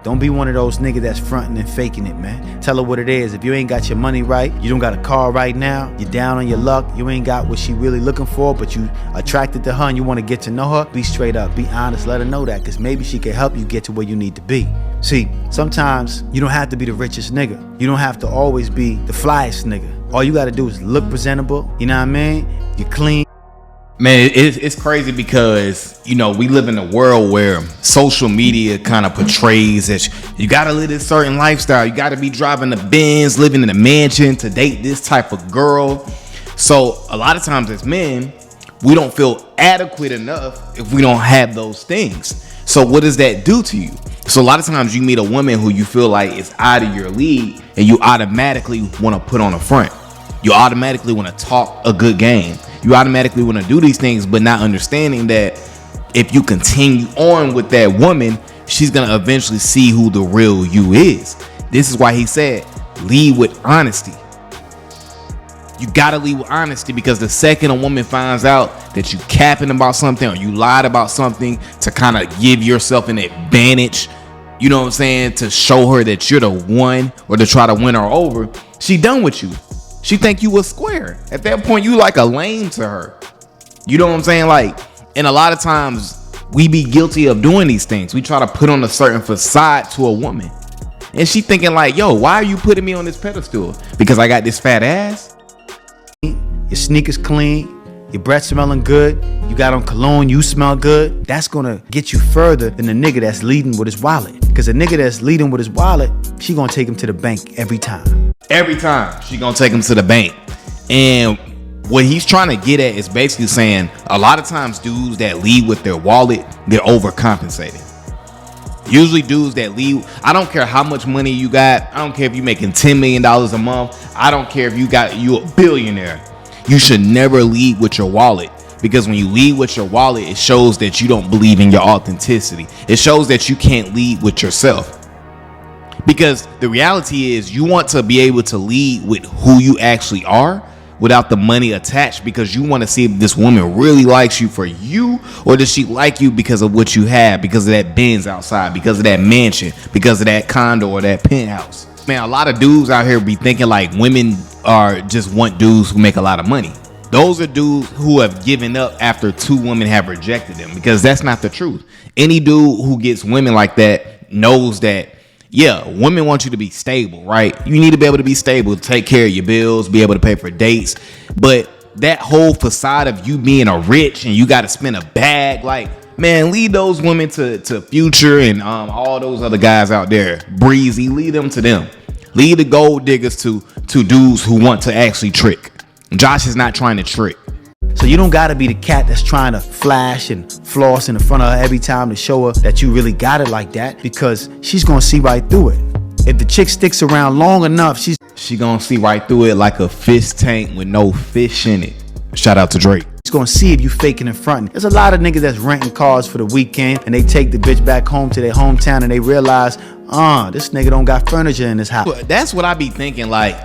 Don't be one of those niggas that's fronting and faking it, man. Tell her what it is. If you ain't got your money right, you don't got a car right now, you're down on your luck, you ain't got what she really looking for, but you attracted to her and you want to get to know her, be straight up, be honest, let her know that, because maybe she can help you get to where you need to be. See, sometimes you don't have to be the richest nigga. You don't have to always be the flyest nigga. All you got to do is look presentable, you know what I mean? You're clean. Man, it's crazy because, you know, we live in a world where social media kind of portrays that you got to live this certain lifestyle. You got to be driving the Benz, living in a mansion to date this type of girl. So a lot of times as men, we don't feel adequate enough if we don't have those things. So what does that do to you? So a lot of times you meet a woman who you feel like is out of your league and you automatically want to put on a front. You automatically want to talk a good game. You automatically want to do these things, but not understanding that if you continue on with that woman, she's going to eventually see who the real you is. This is why he said, lead with honesty. You got to lead with honesty, because the second a woman finds out that you capping about something or you lied about something to kind of give yourself an advantage, you know what I'm saying, to show her that you're the one or to try to win her over, she done with you. She think you was square. At that point, you like a lame to her. You know what I'm saying? Like, and a lot of times we be guilty of doing these things. We try to put on a certain facade to a woman. And she thinking like, yo, why are you putting me on this pedestal? Because I got this fat ass? Your sneakers clean, your breath smelling good, you got on cologne, you smell good. That's gonna get you further than the nigga that's leading with his wallet. Because a nigga that's leading with his wallet, she gonna take him to the bank every time. Every time she gonna take him to the bank. And what he's trying to get at is basically saying a lot of times dudes that lead with their wallet, they're overcompensating. Usually dudes that lead, I don't care how much money you got, I don't care if you're making $10 million a month, I don't care if you a billionaire. You should never lead with your wallet, because when you lead with your wallet, it shows that you don't believe in your authenticity. It shows that you can't lead with yourself. Because the reality is you want to be able to lead with who you actually are without the money attached, because you want to see if this woman really likes you for you, or does she like you because of what you have, because of that Benz outside, because of that mansion, because of that condo or that penthouse. Man, a lot of dudes out here be thinking like women are just want dudes who make a lot of money. Those are dudes who have given up after two women have rejected them, because that's not the truth. Any dude who gets women like that knows that, yeah, women want you to be stable, right? You need to be able to be stable, take care of your bills, be able to pay for dates. But that whole facade of you being a rich and you got to spend a bag, like, man, lead those women to Future and all those other guys out there. Breezy, lead them to them. Lead the gold diggers to dudes who want to actually trick. Josh is not trying to trick. So you don't gotta be the cat that's trying to flash and floss in front of her every time to show her that you really got it like that, because she's gonna see right through it. If the chick sticks around long enough, she gonna see right through it like a fish tank with no fish in it. Shout out to Drake. She's gonna see if you faking and fronting. There's a lot of niggas that's renting cars for the weekend and they take the bitch back home to their hometown and they realize, this nigga don't got furniture in his house. That's what I be thinking. Like,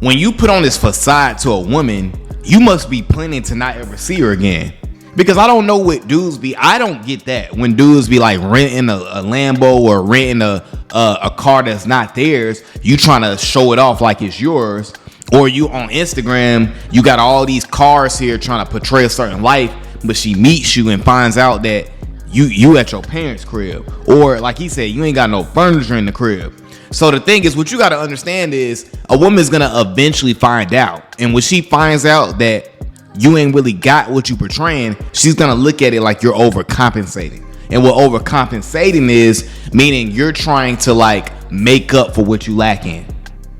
when you put on this facade to a woman, you must be planning to not ever see her again. Because I don't know what dudes be. I don't get that when dudes be like renting a Lambo or renting a car that's not theirs. You trying to show it off like it's yours. Or you on Instagram, you got all these cars here trying to portray a certain life, but she meets you and finds out that you at your parents' crib. Or like he said, you ain't got no furniture in the crib. So the thing is, what you got to understand is a woman's going to eventually find out. And when she finds out that you ain't really got what you portraying, she's going to look at it like you're overcompensating. And what overcompensating is, meaning you're trying to like make up for what you lack in.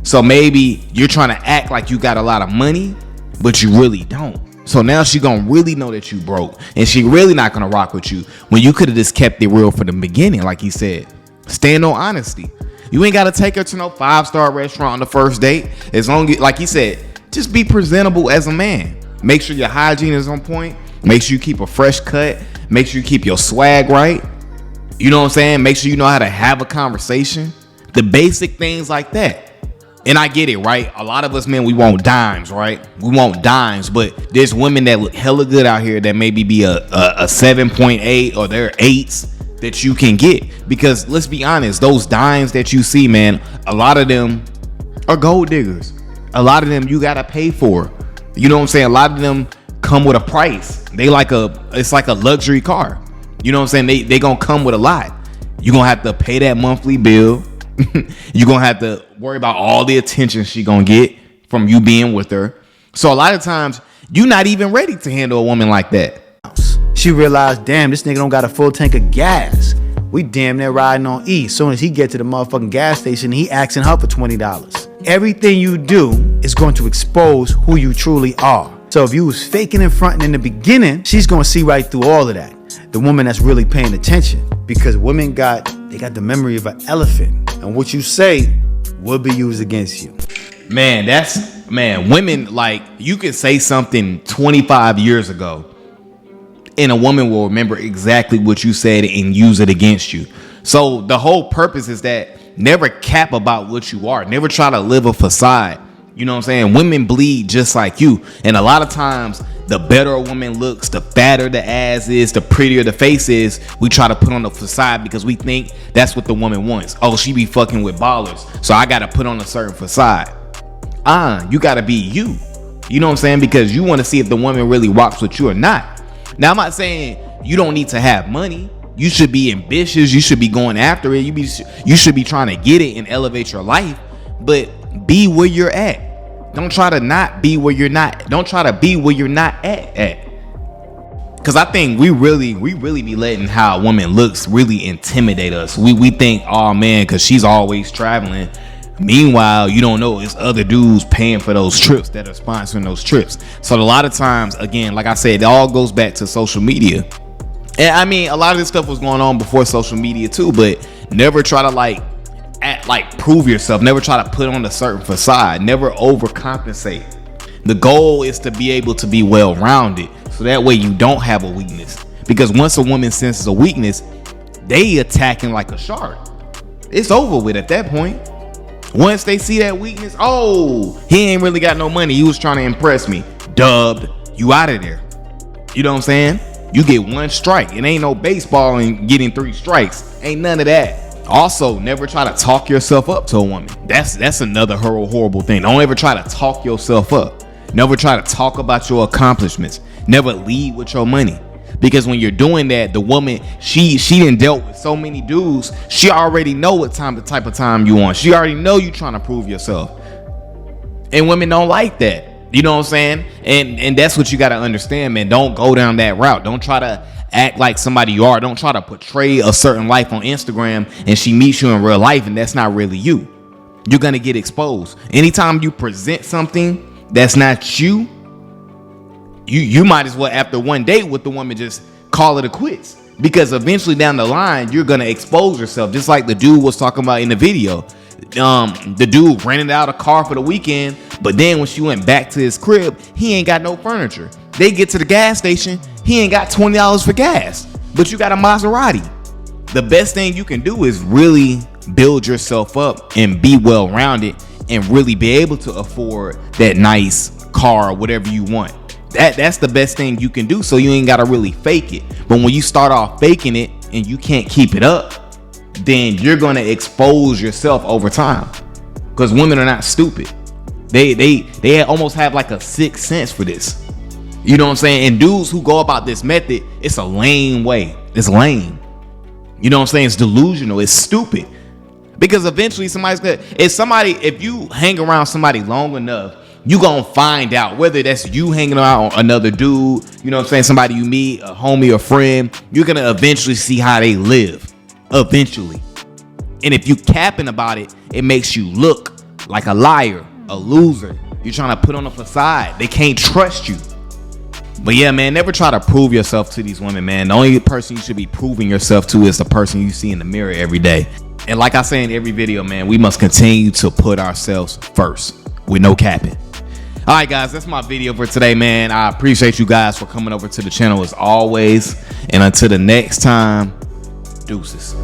So maybe you're trying to act like you got a lot of money, but you really don't. So now she gonna really know that you broke, and she really not gonna rock with you when you could have just kept it real from the beginning. Like he said, stand on honesty. You ain't gotta take her to no 5-star restaurant on the first date. As long as, like he said, just be presentable as a man. Make sure your hygiene is on point. Make sure you keep a fresh cut. Make sure you keep your swag right. You know what I'm saying? Make sure you know how to have a conversation. The basic things like that. And I get it, right? A lot of us men, we want dimes, right? We want dimes, but there's women that look hella good out here that maybe be a 7.8 or they're 8s. that you can get. Because let's be honest, those dimes that you see, man, a lot of them are gold diggers. A lot of them you gotta pay for. You know what I'm saying? A lot of them come with a price. It's like a luxury car. You know what I'm saying? They gonna come with a lot. You're gonna have to pay that monthly bill. You're gonna have to worry about all the attention she gonna get from you being with her. So a lot of times you're not even ready to handle a woman like that. She realized, damn, this nigga don't got a full tank of gas. We damn near riding on E. Soon as he get to the motherfucking gas station, he asking her for $20. Everything you do is going to expose who you truly are. So if you was faking and fronting in the beginning, she's gonna see right through all of that. The woman that's really paying attention, because women got the memory of an elephant, and what you say will be used against you. Man, women, like, you can say something 25 years ago and a woman will remember exactly what you said and use it against you. So the whole purpose is that never cap about what you are. Never try to live a facade. You know what I'm saying? Women bleed just like you. And a lot of times, the better a woman looks, the fatter the ass is, the prettier the face is, we try to put on the facade because we think that's what the woman wants. Oh, she be fucking with ballers, so I got to put on a certain facade. You got to be you. You know what I'm saying? Because you want to see if the woman really rocks with you or not. Now, I'm not saying you don't need to have money. You should be ambitious. You should be going after it. You should be trying to get it and elevate your life. But be where you're at. Don't try to not be where you're not. Don't try to be where you're not at. Because I think we really be letting how a woman looks really intimidate us. We think, oh man, because she's always traveling. Meanwhile, you don't know it's other dudes paying for those trips that are sponsoring those trips. So a lot of times, again, like I said, it all goes back to social media. And I mean, a lot of this stuff was going on before social media too, but never try to prove yourself. Never try to put on a certain facade. Never overcompensate. The goal is to be able to be well-rounded, so that way you don't have a weakness. Because once a woman senses a weakness, they attacking like a shark. It's over with at that point. Once they see that weakness, oh, he ain't really got no money. He was trying to impress me. Dubbed. You out of there. You know what I'm saying? You get one strike. It ain't no baseball and getting 3 strikes. Ain't none of that. Also, never try to talk yourself up to a woman. That's another horrible thing. Don't ever try to talk yourself up. Never try to talk about your accomplishments. Never lead with your money. Because when you're doing that, the woman, she done dealt with so many dudes. She already know what type of time you want. She already know you trying to prove yourself. And women don't like that. You know what I'm saying? And that's what you got to understand, man. Don't go down that route. Don't try to act like somebody you are. Don't try to portray a certain life on Instagram and she meets you in real life and that's not really you. You're going to get exposed. Anytime you present something that's not you, you might as well, after one date with the woman, just call it a quits. Because eventually down the line, you're going to expose yourself. Just like the dude was talking about in the video. The dude rented out a car for the weekend, but then when she went back to his crib, he ain't got no furniture. They get to the gas station, he ain't got $20 for gas, but you got a Maserati. The best thing you can do is really build yourself up and be well-rounded and really be able to afford that nice car or whatever you want. That's the best thing you can do, so you ain't got to really fake it. But when you start off faking it and you can't keep it up, then you're going to expose yourself over time. Because women are not stupid. They almost have like a sixth sense for this. You know what I'm saying? And dudes who go about this method, it's a lame way. It's lame. You know what I'm saying? It's delusional. It's stupid. Because eventually if you hang around somebody long enough, you gonna find out whether that's you hanging out on another dude, you know what I'm saying, somebody you meet, a homie or friend. You're gonna eventually see how they live. Eventually. And if you capping about it, it makes you look like a liar, a loser. You're trying to put on a facade. They can't trust you. But yeah, man, never try to prove yourself to these women, man. The only person you should be proving yourself to is the person you see in the mirror every day. And like I say in every video, man, we must continue to put ourselves first with no capping. All right, guys, that's my video for today, man. I appreciate you guys for coming over to the channel as always. And until the next time, deuces.